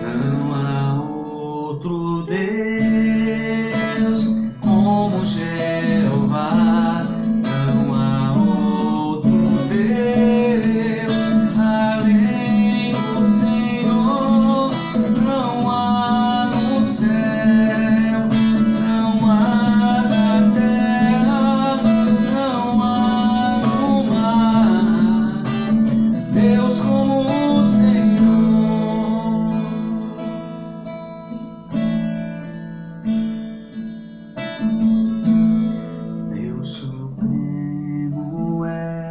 Não há outro Deus como Jeová, não há outro Deus além do Senhor, não há no céu, não há na terra, não há no mar, Deus como o Senhor. Deus supremo é,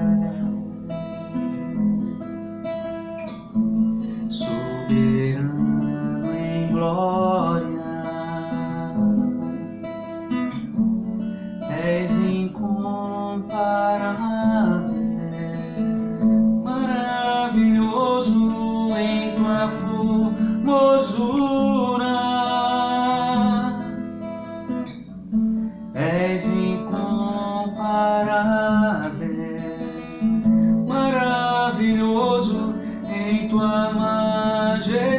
soberano em glória, és incomparável, maravilhoso em tua formosura, és incomparável, maravilhoso em tua majestade.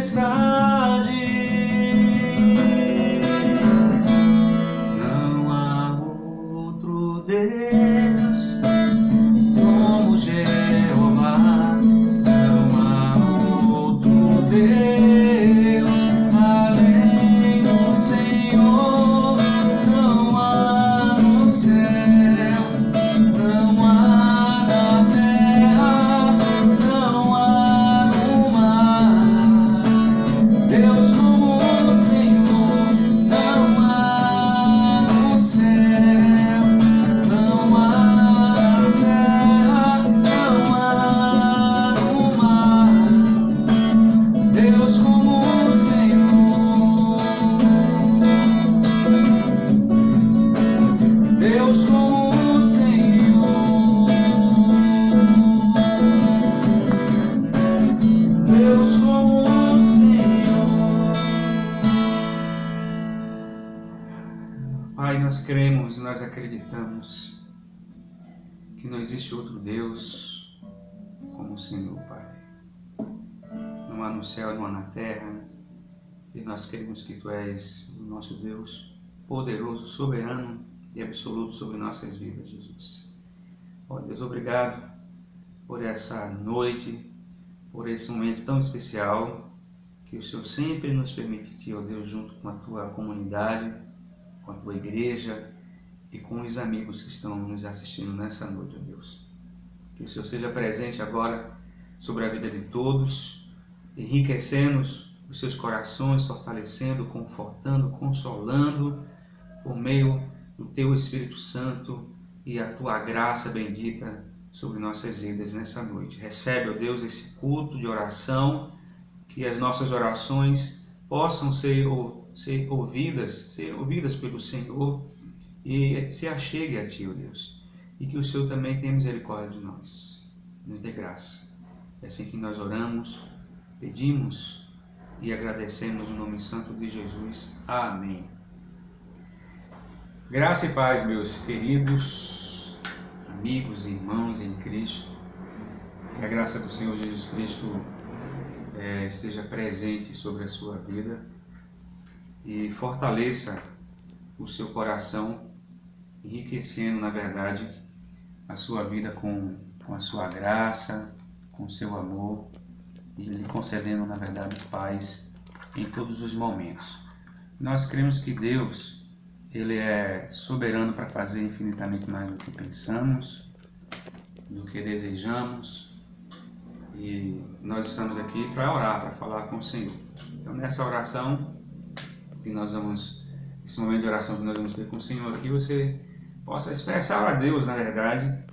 Não há outro Deus como Jeová, não há outro Deus além do Senhor, não há no céu, não há na terra, não há no mar, Deus como o Senhor, não há no céu, não há na terra, não há no mar, Deus como o Senhor, Deus como o Senhor, Deus como o Senhor. Pai, nós cremos, nós acreditamos que não existe outro Deus como o Senhor, Pai. Não há no céu, não há na terra, e nós cremos que Tu és o nosso Deus poderoso, soberano e absoluto sobre nossas vidas, Jesus. Ó Deus, obrigado por essa noite, por esse momento tão especial que o Senhor sempre nos permite, ó Deus, junto com a Tua comunidade, com a Tua igreja e com os amigos que estão nos assistindo nessa noite, ó Deus. Que o Senhor seja presente agora sobre a vida de todos, enriquecendo os seus corações, fortalecendo, confortando, consolando por meio do Teu Espírito Santo e a Tua graça bendita sobre nossas vidas nessa noite. Recebe, ó Deus, esse culto de oração, que as nossas orações possam ser ouvidas pelo Senhor e se achegue a Ti, ó Deus. E que o Senhor também tenha misericórdia de nós, nos dê graça. É assim que nós oramos, pedimos e agradecemos no nome santo de Jesus. Amém. Graça e paz, meus queridos amigos e irmãos em Cristo. Que a graça do Senhor Jesus Cristo esteja presente sobre a sua vida e fortaleça o seu coração, enriquecendo, na verdade, a sua vida com a sua graça, com o seu amor e lhe concedendo, na verdade, paz em todos os momentos. Nós cremos que Deus, Ele é soberano para fazer infinitamente mais do que pensamos, do que desejamos, e nós estamos aqui para orar, para falar com o Senhor. Então, nessa oração que nós vamos, esse momento de oração que nós vamos ter com o Senhor aqui, você possa expressar a Deus, na verdade,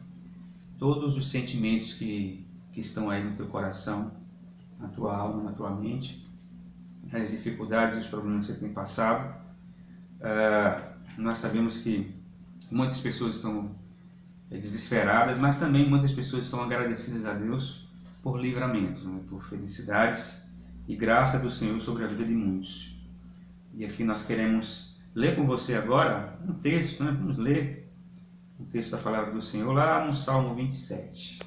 todos os sentimentos que estão aí no teu coração, na tua alma, na tua mente, as dificuldades e os problemas que você tem passado. Nós sabemos que muitas pessoas estão desesperadas, mas também muitas pessoas estão agradecidas a Deus por livramentos, né? Por felicidades e graça do Senhor sobre a vida de muitos. E aqui nós queremos ler com você agora um texto, né? Vamos ler um texto da palavra do Senhor lá no Salmo 27.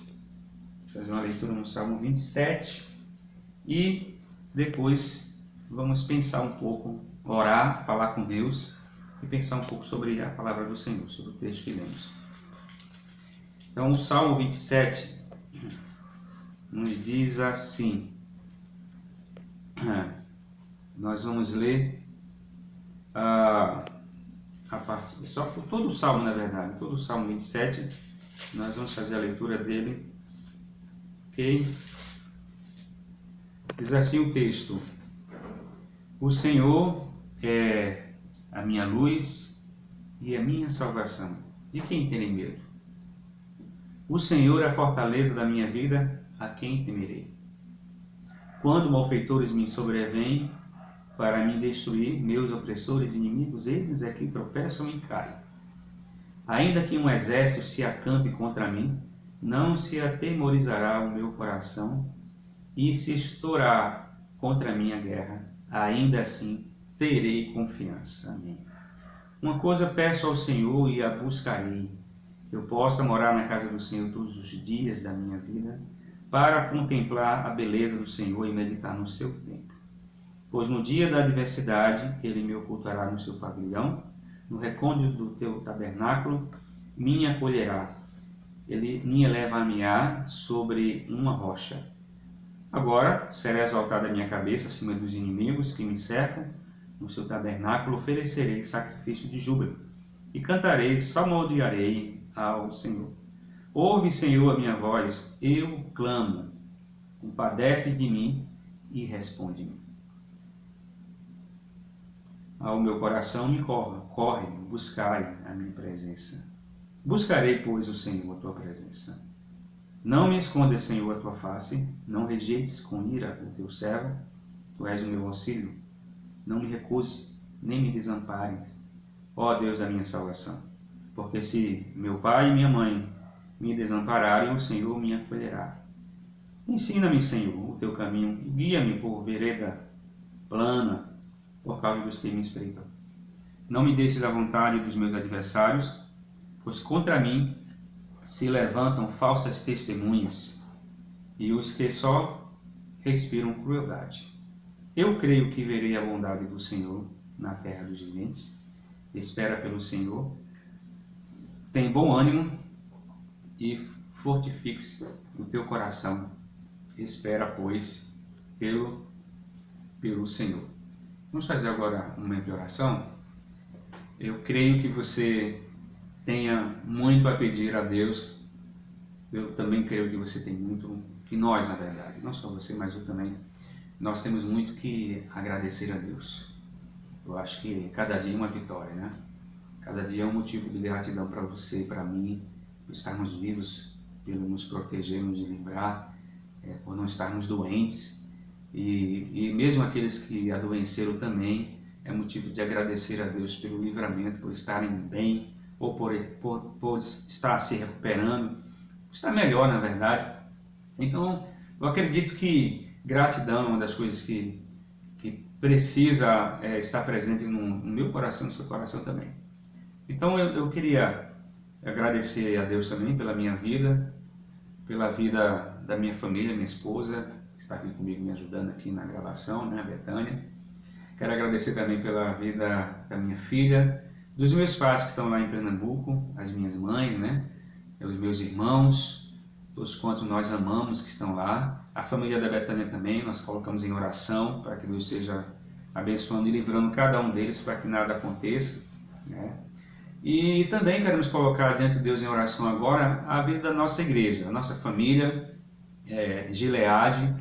fazer uma leitura no Salmo 27 e depois vamos pensar um pouco, orar, falar com Deus e pensar um pouco sobre a palavra do Senhor, sobre o texto que lemos. Então, o Salmo 27 nos diz assim, nós vamos ler a parte, só por todo o Salmo, na verdade, todo o Salmo 27, nós vamos fazer a leitura dele, ok? Diz assim o texto: o Senhor é a minha luz e a minha salvação. De quem terei medo? O Senhor é a fortaleza da minha vida, a quem temerei? Quando malfeitores me sobrevêm para me destruir, meus opressores e inimigos, eles é que tropeçam e caem. Ainda que um exército se acampe contra mim, não se atemorizará o meu coração, e se estourar contra mim a guerra, ainda assim terei confiança. Amém. Uma coisa peço ao Senhor e a buscarei, que eu possa morar na casa do Senhor todos os dias da minha vida, para contemplar a beleza do Senhor e meditar no seu templo. Pois no dia da adversidade ele me ocultará no seu pavilhão, no recôndito do teu tabernáculo me acolherá. Ele me levar-me-á sobre uma rocha. Agora será exaltada a minha cabeça acima dos inimigos que me cercam. No seu tabernáculo oferecerei sacrifício de júbilo e cantarei, salmodiarei ao Senhor. Ouve, Senhor, a minha voz, eu clamo, compadece de mim e responde-me. Ao meu coração me corre, buscai a minha presença. Buscarei, pois, o Senhor, a tua presença. Não me escondas, Senhor, a tua face, não rejeites com ira o teu servo, tu és o meu auxílio. Não me recuse, nem me desampares, ó Deus da minha salvação. Porque se meu pai e minha mãe me desampararem, o Senhor me acolherá. Ensina-me, Senhor, o teu caminho e guia-me por vereda plana, por causa dos que me espreitam. Não me deixes à vontade dos meus adversários, pois contra mim se levantam falsas testemunhas e os que só respiram crueldade. Eu creio que verei a bondade do Senhor na terra dos viventes. Espera pelo Senhor. Tem bom ânimo e fortifique-se o teu coração. Espera, pois, pelo Senhor. Vamos fazer agora um momento de oração. Eu creio que você tenha muito a pedir a Deus. Eu também creio que você tem muito, que nós, na verdade, não só você, mas eu também, nós temos muito que agradecer a Deus. Eu acho que cada dia é uma vitória, né? Cada dia é um motivo de gratidão para você e para mim, por estarmos vivos, por nos proteger, nos livrar, por não estarmos doentes. E mesmo aqueles que adoeceram também, é motivo de agradecer a Deus pelo livramento, por estarem bem, ou por estar se recuperando, estar melhor, na verdade. Então, eu acredito que gratidão é uma das coisas que precisa estar presente no meu coração, no seu coração também. Então, eu queria agradecer a Deus também pela minha vida, pela vida da minha família, minha esposa, que está aqui comigo me ajudando aqui na gravação, né, a Betânia. Quero agradecer também pela vida da minha filha, dos meus pais que estão lá em Pernambuco, as minhas mães, né, os meus irmãos, todos quantos nós amamos que estão lá, a família da Betânia também, nós colocamos em oração para que Deus seja abençoando e livrando cada um deles para que nada aconteça, né? E também queremos colocar diante de Deus em oração agora a vida da nossa igreja, a nossa família, Gileade,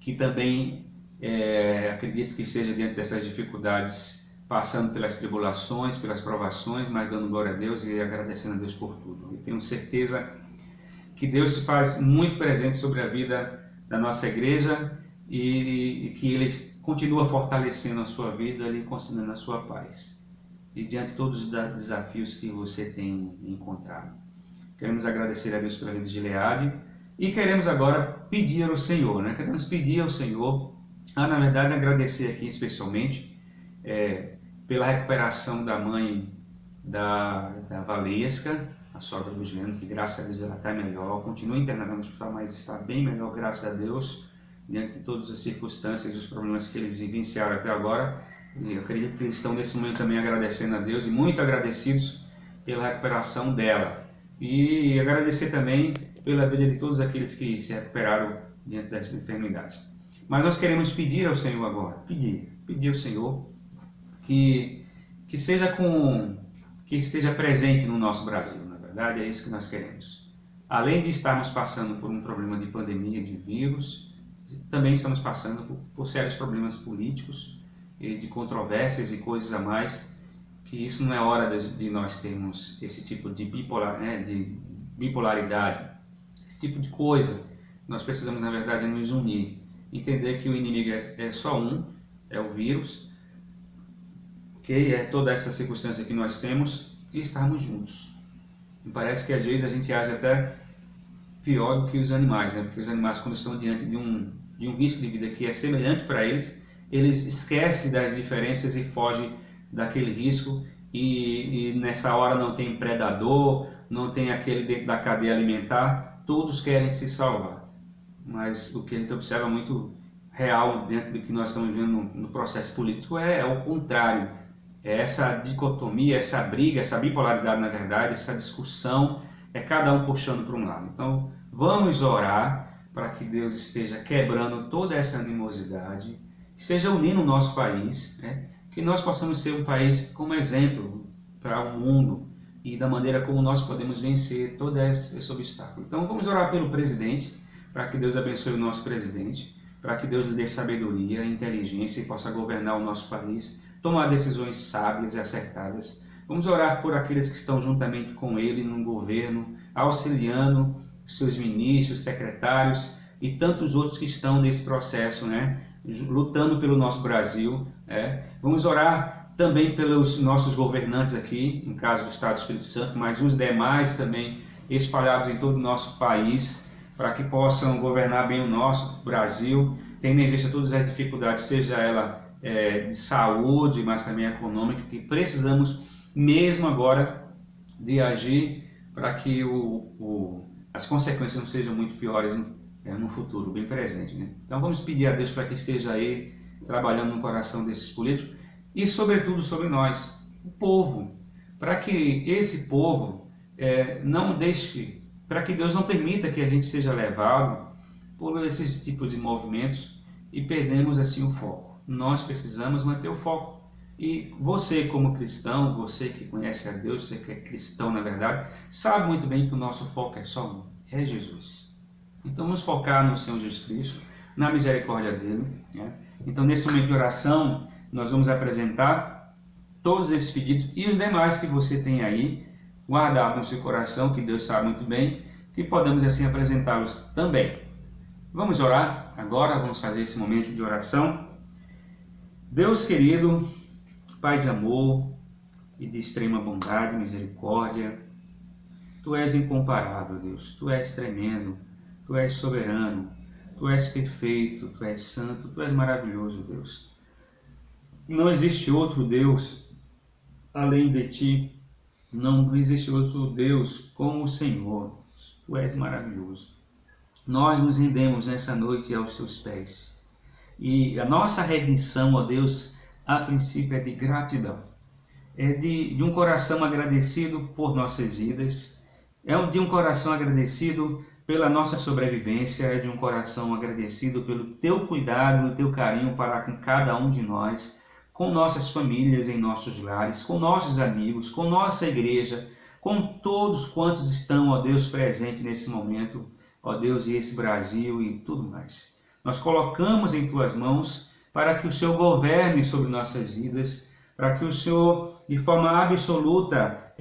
que também acredito que seja diante dessas dificuldades, passando pelas tribulações, pelas provações, mas dando glória a Deus e agradecendo a Deus por tudo. E tenho certeza que Deus se faz muito presente sobre a vida da nossa igreja e que Ele continua fortalecendo a sua vida e concedendo a sua paz. E diante de todos os desafios que você tem encontrado. Queremos agradecer a Deus pela vida de Gileade e queremos agora pedir ao Senhor, né? Queremos pedir ao Senhor, na verdade agradecer aqui especialmente pela recuperação da mãe da Valesca, a sogra do Juliano, que graças a Deus ela está melhor, continua internada no hospital, mas está bem melhor, graças a Deus, diante de todas as circunstâncias e os problemas que eles vivenciaram até agora. E eu acredito que eles estão nesse momento também agradecendo a Deus e muito agradecidos pela recuperação dela. E agradecer também pela vida de todos aqueles que se recuperaram diante dessas enfermidades. Mas nós queremos pedir ao Senhor agora, pedir ao Senhor que esteja presente no nosso Brasil, na verdade, é isso que nós queremos. Além de estarmos passando por um problema de pandemia, de vírus, também estamos passando por sérios problemas políticos, de controvérsias e coisas a mais, que isso não é hora de nós termos esse tipo de bipolaridade, esse tipo de coisa. Nós precisamos, na verdade, nos unir, entender que o inimigo é só um, é o vírus, que é toda essa circunstância que nós temos, e estarmos juntos. Me parece que às vezes a gente age até pior do que os animais, né? Porque os animais, quando estão diante de um risco de vida que é semelhante para eles, eles esquecem das diferenças e fogem daquele risco, e nessa hora não tem predador, não tem aquele dentro da cadeia alimentar, todos querem se salvar. Mas o que a gente observa muito real dentro do que nós estamos vivendo no processo político é o contrário. É essa dicotomia, essa briga, essa bipolaridade, na verdade, essa discussão, é cada um puxando para um lado. Então, vamos orar para que Deus esteja quebrando toda essa animosidade, esteja unindo o nosso país, né? Que nós possamos ser um país como exemplo para o mundo e da maneira como nós podemos vencer todo esse obstáculo. Então, vamos orar pelo presidente, para que Deus abençoe o nosso presidente, para que Deus lhe dê sabedoria, inteligência e possa governar o nosso país, tomar decisões sábias e acertadas. Vamos orar por aqueles que estão juntamente com ele no governo, auxiliando os seus ministros, secretários e tantos outros que estão nesse processo, né? Lutando pelo nosso Brasil. Vamos orar também pelos nossos governantes aqui, no caso do Estado do Espírito Santo, mas os demais também espalhados em todo o nosso país, para que possam governar bem o nosso Brasil, tendo em vista todas as dificuldades, seja ela de saúde, mas também econômica, que precisamos mesmo agora de agir para que as consequências não sejam muito piores no futuro, bem presente, né? Então vamos pedir a Deus para que esteja aí trabalhando no coração desses políticos e sobretudo sobre nós, o povo, para que esse povo não deixe, para que Deus não permita que a gente seja levado por esses tipos de movimentos e perdemos assim o foco. Nós precisamos manter o foco. E você como cristão, você que conhece a Deus, você que é cristão na verdade, sabe muito bem que o nosso foco é só um, é Jesus. Então vamos focar no Senhor Jesus Cristo, na misericórdia dele, né? Então nesse momento de oração, nós vamos apresentar todos esses pedidos e os demais que você tem aí, guardado no seu coração, que Deus sabe muito bem, que podemos assim apresentá-los também. Vamos orar agora, vamos fazer esse momento de oração. Deus querido, Pai de amor e de extrema bondade e misericórdia, Tu és incomparável, Deus, Tu és tremendo, Tu és soberano, Tu és perfeito, Tu és santo, Tu és maravilhoso, Deus. Não existe outro Deus além de Ti, não existe outro Deus como o Senhor, Tu és maravilhoso. Nós nos rendemos nessa noite aos Teus pés e a nossa redenção, ó Deus, a princípio é de gratidão, é de um coração agradecido por nossas vidas, é de um coração agradecido pela nossa sobrevivência, é de um coração agradecido pelo Teu cuidado, Teu carinho para com cada um de nós, com nossas famílias em nossos lares, com nossos amigos, com nossa igreja, com todos quantos estão, ó Deus, presentes nesse momento, ó Deus, e esse Brasil e tudo mais. Nós colocamos em Tuas mãos para que o Senhor governe sobre nossas vidas, para que o Senhor, de forma absoluta,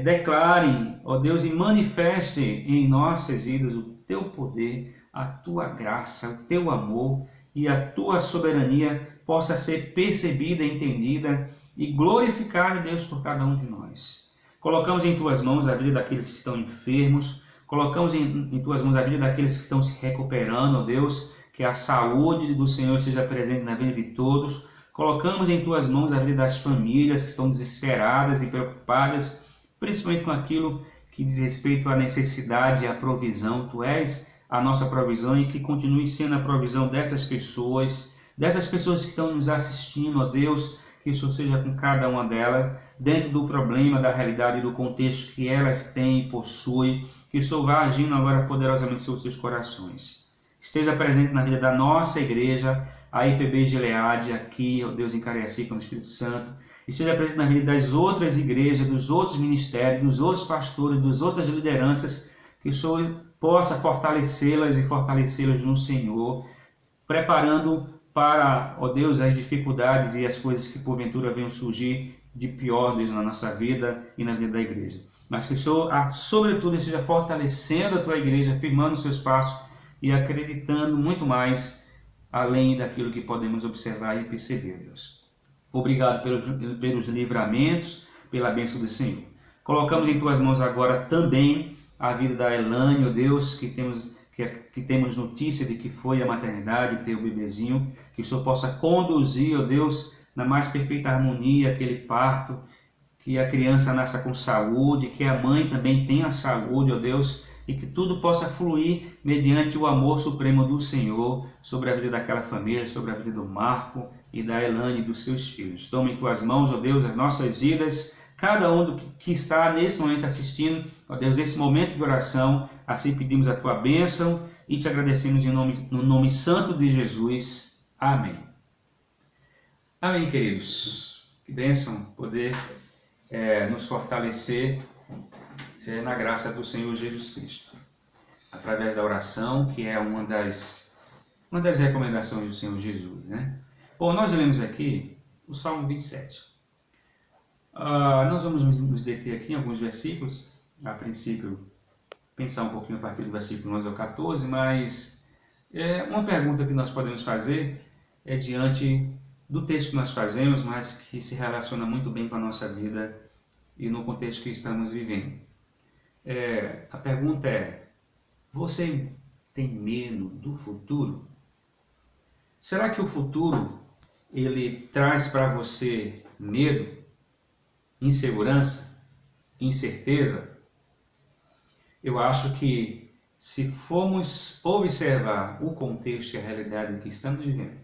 declare, ó Deus, e manifeste em nossas vidas o Teu poder, a Tua graça, o Teu amor e a Tua soberania possa ser percebida, entendida e glorificada, Deus, por cada um de nós. Colocamos em Tuas mãos a vida daqueles que estão enfermos, colocamos em Tuas mãos a vida daqueles que estão se recuperando, ó Deus, que a saúde do Senhor esteja presente na vida de todos. Colocamos em Tuas mãos a vida das famílias que estão desesperadas e preocupadas, principalmente com aquilo que diz respeito à necessidade e à provisão. Tu és a nossa provisão e que continue sendo a provisão dessas pessoas que estão nos assistindo, ó Deus, que o Senhor seja com cada uma delas, dentro do problema, da realidade e do contexto que elas têm e possuem, que o Senhor vá agindo agora poderosamente sobre os seus corações. Esteja presente na vida da nossa igreja, a IPB Gileade, aqui, ó Deus, em Cariacica, no Espírito Santo. Esteja presente na vida das outras igrejas, dos outros ministérios, dos outros pastores, das outras lideranças, que o Senhor possa fortalecê-las e fortalecê-los no Senhor, preparando para, ó Deus, as dificuldades e as coisas que porventura venham surgir de pior, Deus, na nossa vida e na vida da igreja. Mas que o Senhor, sobretudo, esteja fortalecendo a tua igreja, firmando os seus passos e acreditando muito mais além daquilo que podemos observar e perceber, Deus. Obrigado pelos livramentos, pela bênção do Senhor. Colocamos em tuas mãos agora também a vida da Elane, ó Deus, que temos notícia de que foi à maternidade, ter o bebezinho, que o Senhor possa conduzir, ó Deus, na mais perfeita harmonia aquele parto, que a criança nasça com saúde, que a mãe também tenha saúde, ó Deus, e que tudo possa fluir mediante o amor supremo do Senhor sobre a vida daquela família, sobre a vida do Marco e da Elane e dos seus filhos. Toma em tuas mãos, ó Deus, as nossas vidas, cada um que está nesse momento assistindo, ó Deus, esse momento de oração, assim pedimos a tua bênção e te agradecemos no nome santo de Jesus. Amém. Amém, queridos. Que bênção poder nos fortalecer na graça do Senhor Jesus Cristo, através da oração, que é uma das recomendações do Senhor Jesus, né? Bom, nós lemos aqui o Salmo 27. Nós vamos nos deter aqui em alguns versículos, a princípio pensar um pouquinho a partir do versículo 11 ao 14, mas uma pergunta que nós podemos fazer é diante do texto que nós fazemos, mas que se relaciona muito bem com a nossa vida e no contexto que estamos vivendo. A pergunta é: você tem medo do futuro? Será que o futuro ele traz para você medo, insegurança, incerteza? Eu acho que se formos observar o contexto e a realidade que estamos vivendo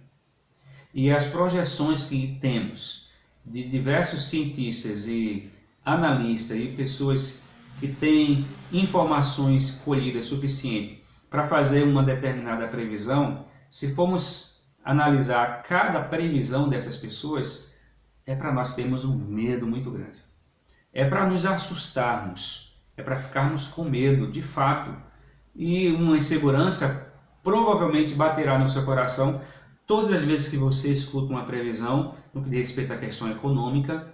e as projeções que temos de diversos cientistas e analistas e pessoas que têm informações colhidas suficientes para fazer uma determinada previsão, se formos analisar cada previsão dessas pessoas, é para nós termos um medo muito grande. É para nos assustarmos, é para ficarmos com medo, de fato. E uma insegurança provavelmente baterá no seu coração todas as vezes que você escuta uma previsão no que diz respeito à questão econômica,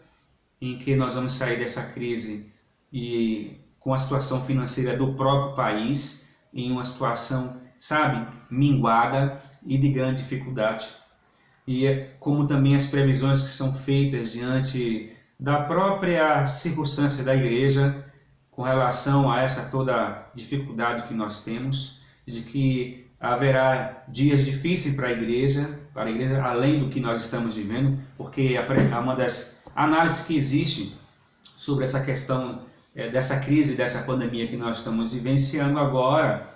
em que nós vamos sair dessa crise e com a situação financeira do próprio país, em uma situação, minguada e de grande dificuldade. E como também as previsões que são feitas diante da própria circunstância da igreja, com relação a essa toda dificuldade que nós temos, de que haverá dias difíceis para a igreja, além do que nós estamos vivendo, porque uma das análises que existe sobre essa questão dessa crise, dessa pandemia que nós estamos vivenciando agora,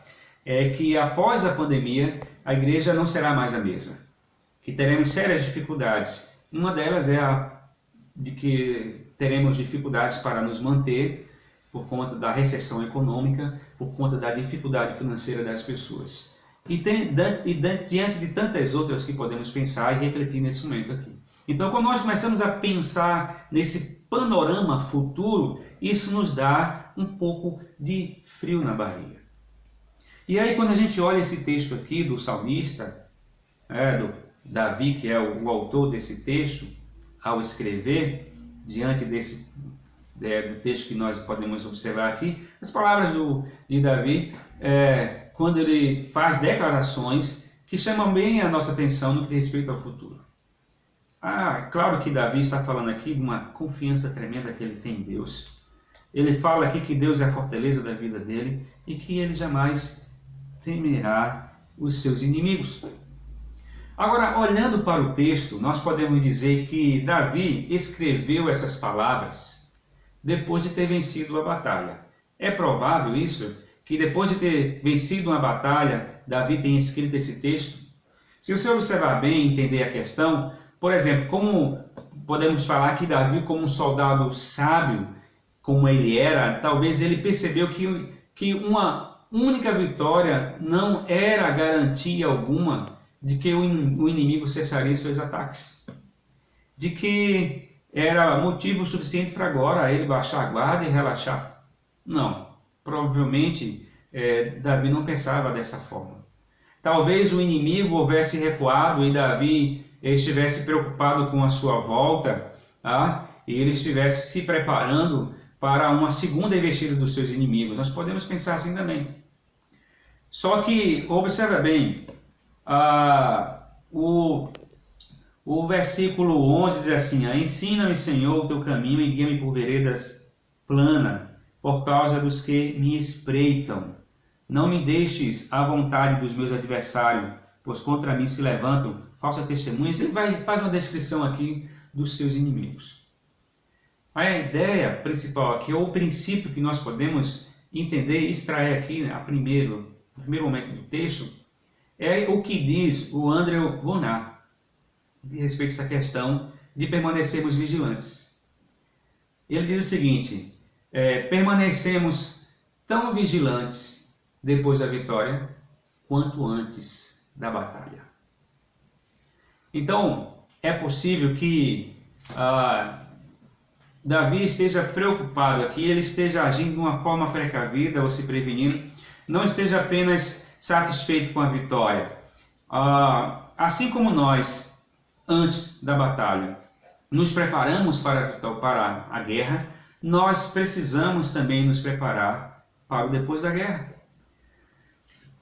é que após a pandemia, a igreja não será mais a mesma, que teremos sérias dificuldades. Uma delas é a de que teremos dificuldades para nos manter por conta da recessão econômica, por conta da dificuldade financeira das pessoas. E diante de tantas outras que podemos pensar e refletir nesse momento aqui. Então, quando nós começamos a pensar nesse panorama futuro, isso nos dá um pouco de frio na barriga. E aí, quando a gente olha esse texto aqui do salmista, do Davi, que é o autor desse texto, ao escrever, diante do texto que nós podemos observar aqui, as palavras de Davi, quando ele faz declarações que chamam bem a nossa atenção no que diz respeito ao futuro. Claro que Davi está falando aqui de uma confiança tremenda que ele tem em Deus. Ele fala aqui que Deus é a fortaleza da vida dele e que ele jamais temerá os seus inimigos. Agora, olhando para o texto, nós podemos dizer que Davi escreveu essas palavras depois de ter vencido a batalha. É provável isso? Que depois de ter vencido uma batalha, Davi tenha escrito esse texto? Se você observar bem e entender a questão, por exemplo, como podemos falar que Davi, como um soldado sábio, como ele era, talvez ele percebeu que uma única vitória não era garantia alguma de que o inimigo cessaria seus ataques. De que era motivo suficiente para agora ele baixar a guarda e relaxar. Não, provavelmente Davi não pensava dessa forma. Talvez o inimigo houvesse recuado e Davi estivesse preocupado com a sua volta, e ele estivesse se preparando para uma segunda investida dos seus inimigos. Nós podemos pensar assim também. Só que, observa bem, o versículo 11 diz assim: ensina-me, Senhor, o teu caminho e guia-me por veredas planas, por causa dos que me espreitam. Não me deixes à vontade dos meus adversários, pois contra mim se levantam falsas testemunhas. Ele faz uma descrição aqui dos seus inimigos. A ideia principal aqui, ou o princípio que nós podemos entender e extrair aqui, no primeiro momento do texto, é o que diz o Andrew Bonar a respeito dessa questão de permanecermos vigilantes. Ele diz o seguinte: permanecemos tão vigilantes depois da vitória quanto antes da batalha. Então, é possível que Davi esteja preocupado aqui, ele esteja agindo de uma forma precavida ou se prevenindo, não esteja apenas satisfeito com a vitória. Assim como nós, antes da batalha, nos preparamos para a guerra, nós precisamos também nos preparar para o depois da guerra.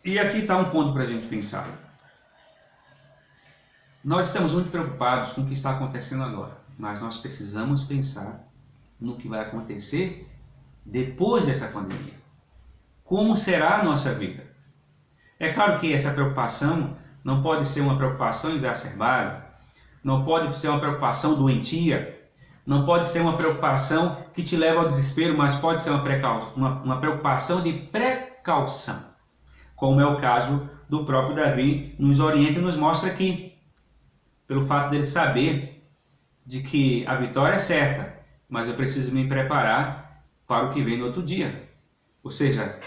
E aqui está um ponto para a gente pensar. Nós estamos muito preocupados com o que está acontecendo agora, mas nós precisamos pensar no que vai acontecer depois dessa pandemia. Como será a nossa vida? É claro que essa preocupação não pode ser uma preocupação exacerbada, não pode ser uma preocupação doentia, não pode ser uma preocupação que te leva ao desespero, mas pode ser uma preocupação de precaução, como é o caso do próprio Davi, nos orienta e nos mostra aqui, pelo fato dele saber de que a vitória é certa, mas eu preciso me preparar para o que vem no outro dia. Ou seja,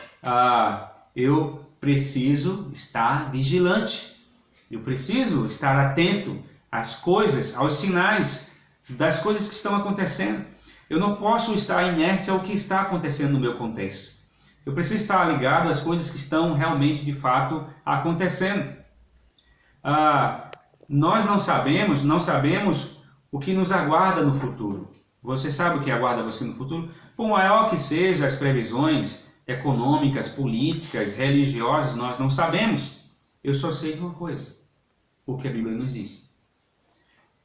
eu preciso estar vigilante, eu preciso estar atento às coisas, aos sinais das coisas que estão acontecendo. Eu não posso estar inerte ao que está acontecendo no meu contexto. Eu preciso estar ligado às coisas que estão realmente, de fato, acontecendo. Nós não sabemos o que nos aguarda no futuro. Você sabe o que aguarda você no futuro? Por maior que sejam as previsões econômicas, políticas, religiosas, nós não sabemos. Eu só sei de uma coisa: o que a Bíblia nos diz.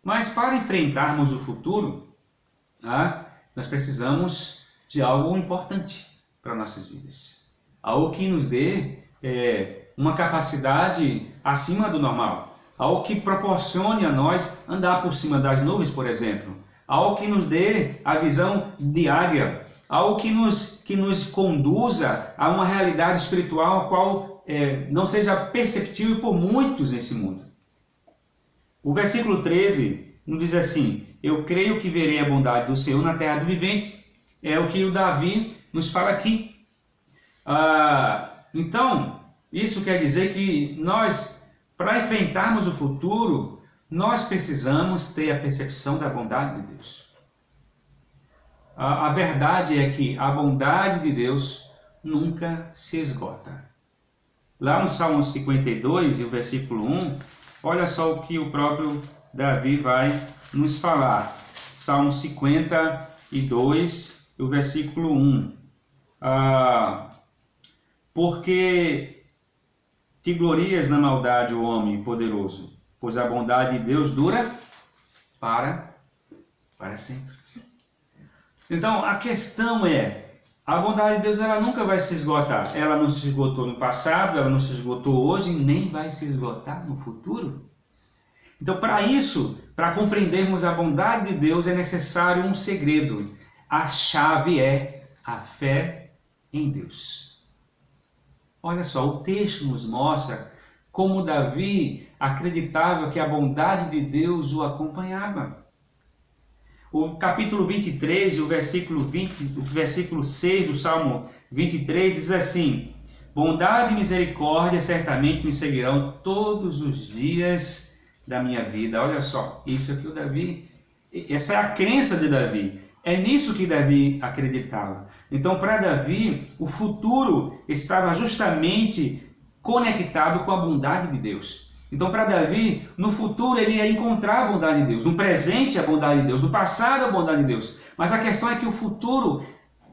Mas para enfrentarmos o futuro, nós precisamos de algo importante para nossas vidas. Algo que nos dê uma capacidade acima do normal. Algo que proporcione a nós andar por cima das nuvens, por exemplo. Algo que nos dê a visão de águia. Algo que nos conduza a uma realidade espiritual a qual não seja perceptível por muitos nesse mundo. O versículo 13 nos diz assim: eu creio que verei a bondade do Senhor na terra dos viventes. É o que o Davi nos fala aqui. Então, isso quer dizer que nós, para enfrentarmos o futuro, nós precisamos ter a percepção da bondade de Deus. A verdade é que a bondade de Deus nunca se esgota. Lá no Salmo 52, e o versículo 1, olha só o que o próprio Davi vai nos falar. Salmo 52, o versículo 1. Porque te glorias na maldade, o homem poderoso, pois a bondade de Deus dura para sempre. Então, a questão é, a bondade de Deus ela nunca vai se esgotar. Ela não se esgotou no passado, ela não se esgotou hoje, nem vai se esgotar no futuro. Então, para isso, para compreendermos a bondade de Deus, é necessário um segredo. A chave é a fé em Deus. Olha só, o texto nos mostra como Davi acreditava que a bondade de Deus o acompanhava. O capítulo 23, o versículo 6 do Salmo 23 diz assim: bondade e misericórdia certamente me seguirão todos os dias da minha vida. Olha só, isso aqui o Davi, essa é a crença de Davi. É nisso que Davi acreditava. Então, para Davi, o futuro estava justamente conectado com a bondade de Deus. Então, para Davi, no futuro ele ia encontrar a bondade de Deus, no presente a bondade de Deus, no passado a bondade de Deus. Mas a questão é que o futuro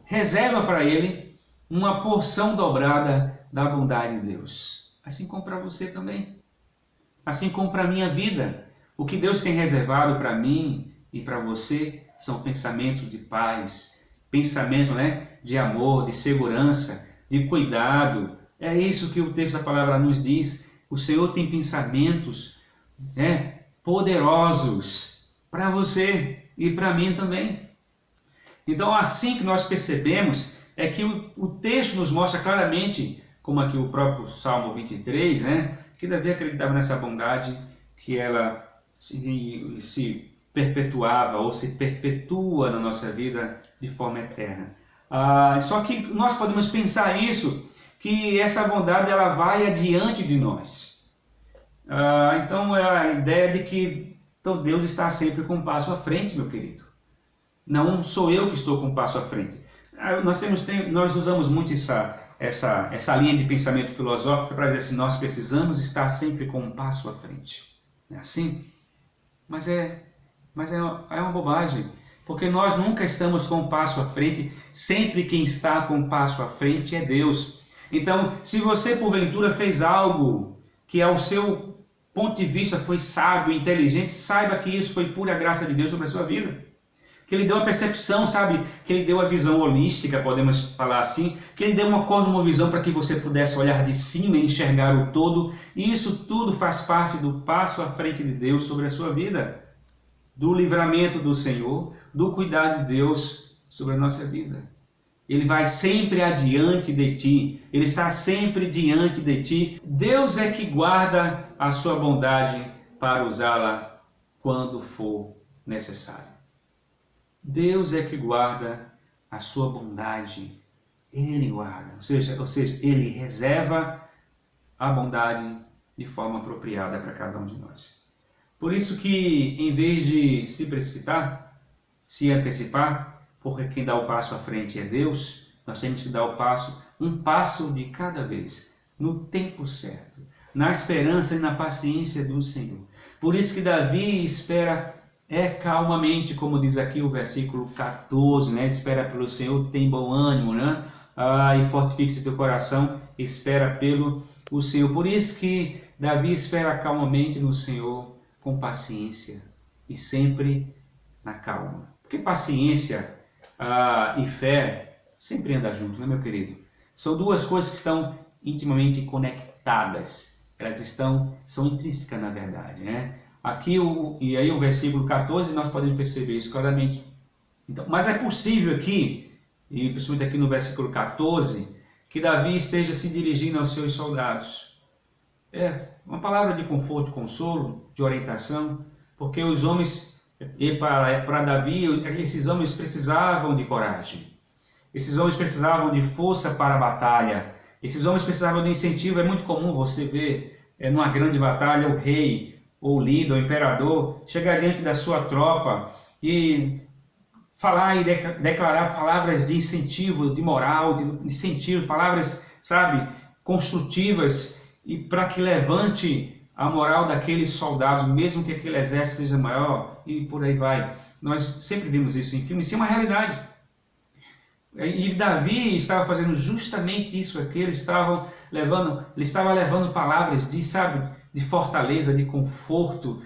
reserva para ele uma porção dobrada da bondade de Deus. Assim como para você também. Assim como para a minha vida. O que Deus tem reservado para mim e para você são pensamentos de paz, pensamentos, de amor, de segurança, de cuidado. É isso que o texto da palavra nos diz. O Senhor tem pensamentos poderosos para você e para mim também. Então, assim que nós percebemos, é que o texto nos mostra claramente, como aqui o próprio Salmo 23, que Davi acreditava nessa bondade, que ela se perpetuava ou se perpetua na nossa vida de forma eterna. Só que nós podemos pensar isso, que essa bondade ela vai adiante de nós. Então é a ideia de que Deus está sempre com um passo à frente, meu querido. Não sou eu que estou com um passo à frente. Nós usamos muito essa linha de pensamento filosófico para dizer assim, nós precisamos estar sempre com um passo à frente. Não é assim? Mas é uma bobagem, porque nós nunca estamos com um passo à frente, sempre quem está com um passo à frente é Deus. Então, se você porventura fez algo que ao seu ponto de vista foi sábio, inteligente, saiba que isso foi pura graça de Deus sobre a sua vida. Que Ele deu a percepção, que Ele deu a visão holística, podemos falar assim, que Ele deu uma cosmovisão para que você pudesse olhar de cima e enxergar o todo. E isso tudo faz parte do passo à frente de Deus sobre a sua vida. Do livramento do Senhor, do cuidado de Deus sobre a nossa vida. Ele vai sempre adiante de ti, Ele está sempre diante de ti. Deus é que guarda a sua bondade para usá-la quando for necessário. Deus é que guarda a sua bondade, Ele guarda, ou seja, Ele reserva a bondade de forma apropriada para cada um de nós. Por isso que, em vez de se precipitar, se antecipar, porque quem dá o passo à frente é Deus, nós temos que dar um passo de cada vez, no tempo certo, na esperança e na paciência do Senhor. Por isso que Davi espera calmamente, como diz aqui o versículo 14, espera pelo Senhor, tem bom ânimo, e fortifique-se teu coração, espera pelo Senhor. Por isso que Davi espera calmamente no Senhor, com paciência e sempre na calma. Porque paciência e fé sempre andam juntos, meu querido? São duas coisas que estão intimamente conectadas. Elas são intrínsecas na verdade, Aqui, e aí o versículo 14, nós podemos perceber isso claramente. Então, mas é possível aqui, e principalmente aqui no versículo 14, que Davi esteja se dirigindo aos seus soldados. Uma palavra de conforto, consolo, de orientação, porque os homens, e para Davi, esses homens precisavam de coragem. Esses homens precisavam de força para a batalha. Esses homens precisavam de incentivo. É muito comum você ver, numa grande batalha, o rei, ou líder, ou imperador, chegar diante da sua tropa e falar e declarar palavras de incentivo, de moral, de incentivo, palavras, construtivas, e para que levante a moral daqueles soldados, mesmo que aquele exército seja maior, e por aí vai. Nós sempre vimos isso em filmes, isso é uma realidade. E Davi estava fazendo justamente isso aqui, ele estava levando palavras de fortaleza, de conforto,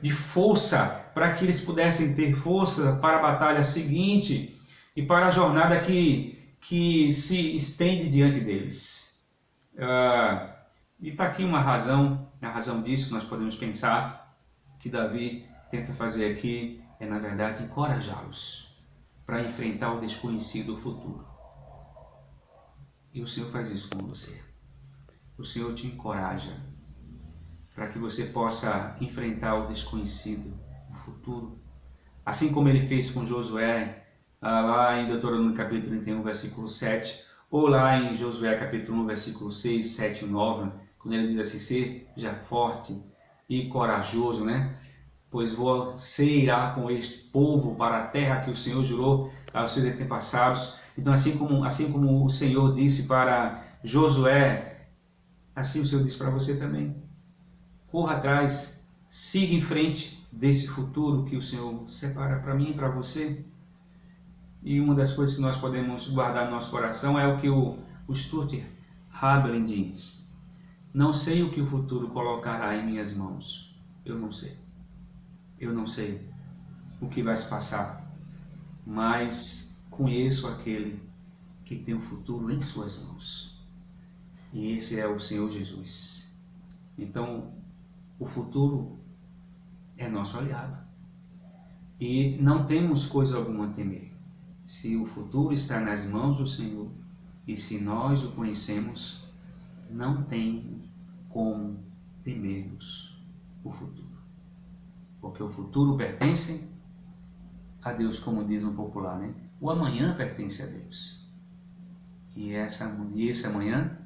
de força, para que eles pudessem ter força para a batalha seguinte e para a jornada que se estende diante deles. E está aqui a razão disso que nós podemos pensar, que Davi tenta fazer aqui, na verdade, encorajá-los para enfrentar o desconhecido futuro. E o Senhor faz isso com você. O Senhor te encoraja para que você possa enfrentar o desconhecido, o futuro. Assim como ele fez com Josué, lá em Deuteronômio capítulo 31, versículo 7, ou lá em Josué capítulo 1, versículo 6, 7 e 9, quando ele diz assim: seja forte e corajoso, né? Pois você irá com este povo para a terra que o Senhor jurou aos seus antepassados. Então, assim como o Senhor disse para Josué, assim o Senhor disse para você também. Corra atrás, siga em frente desse futuro que o Senhor separa para mim e para você. E uma das coisas que nós podemos guardar no nosso coração é o que o Stuart Haberlin diz: não sei o que o futuro colocará em minhas mãos. Eu não sei. Eu não sei o que vai se passar, mas conheço aquele que tem o futuro em suas mãos. E esse é o Senhor Jesus. Então, o futuro é nosso aliado. E não temos coisa alguma a temer. Se o futuro está nas mãos do Senhor e se nós o conhecemos, não tem como temermos o futuro. Porque o futuro pertence a Deus, como diz no popular, né? O amanhã pertence a Deus. E esse amanhã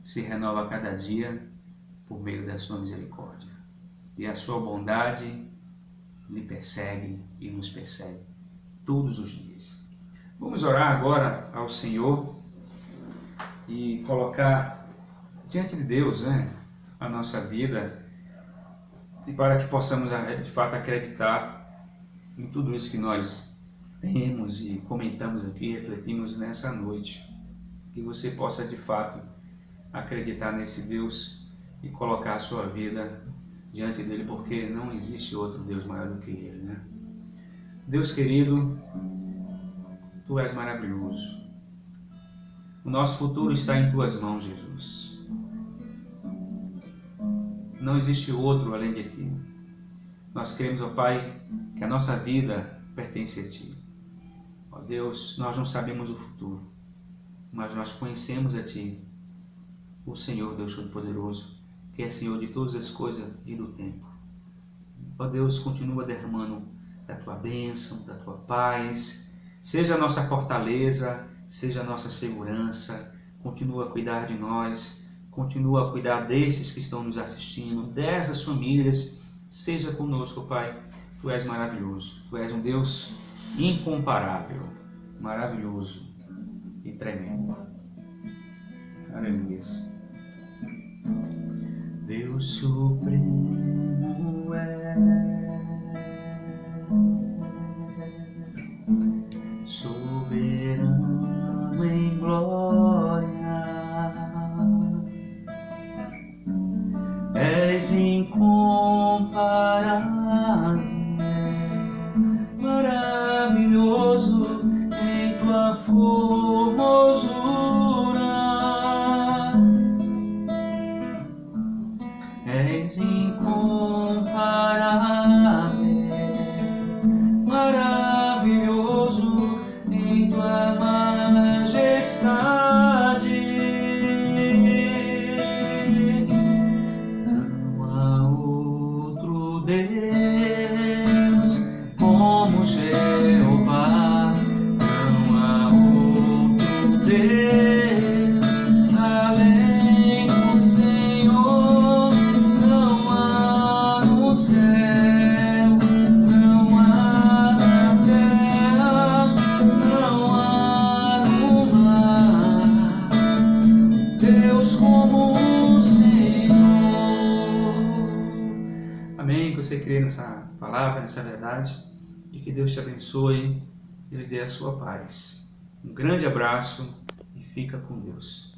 se renova a cada dia por meio da sua misericórdia. E a sua bondade lhe persegue e nos persegue todos os dias. Vamos orar agora ao Senhor e colocar diante de Deus, né, a nossa vida, e para que possamos de fato acreditar em tudo isso que nós temos e comentamos aqui, refletimos nessa noite. Que você possa de fato acreditar nesse Deus e colocar a sua vida diante dele, porque não existe outro Deus maior do que ele, né? Deus querido, tu és maravilhoso. O nosso futuro está em tuas mãos, Jesus. Não existe outro além de ti. Nós queremos, ó Pai, que a nossa vida pertence a ti. Ó Deus, nós não sabemos o futuro, mas nós conhecemos a ti, o Senhor Deus Todo-Poderoso, que é Senhor de todas as coisas e do tempo. Ó Deus, continua derramando da tua bênção, da tua paz, seja a nossa fortaleza, seja a nossa segurança, continua a cuidar de nós, continua a cuidar destes que estão nos assistindo, dessas famílias, seja conosco, Pai. Tu és maravilhoso, tu és um Deus incomparável, maravilhoso e tremendo. Aleluia. Deus Supremo é soberano em glória, és incomparável, maravilhoso em tua formosura, és incomparável, maravilhoso em tua majestade. Não há outro Deus como Jeová, não há outro Deus além do Senhor, não há no céu, não há na terra, não há no mar, Deus como o Senhor. Amém? Que você crê nessa palavra, nessa verdade, e que Deus te abençoe e lhe dê a sua paz. Um grande abraço e fica com Deus.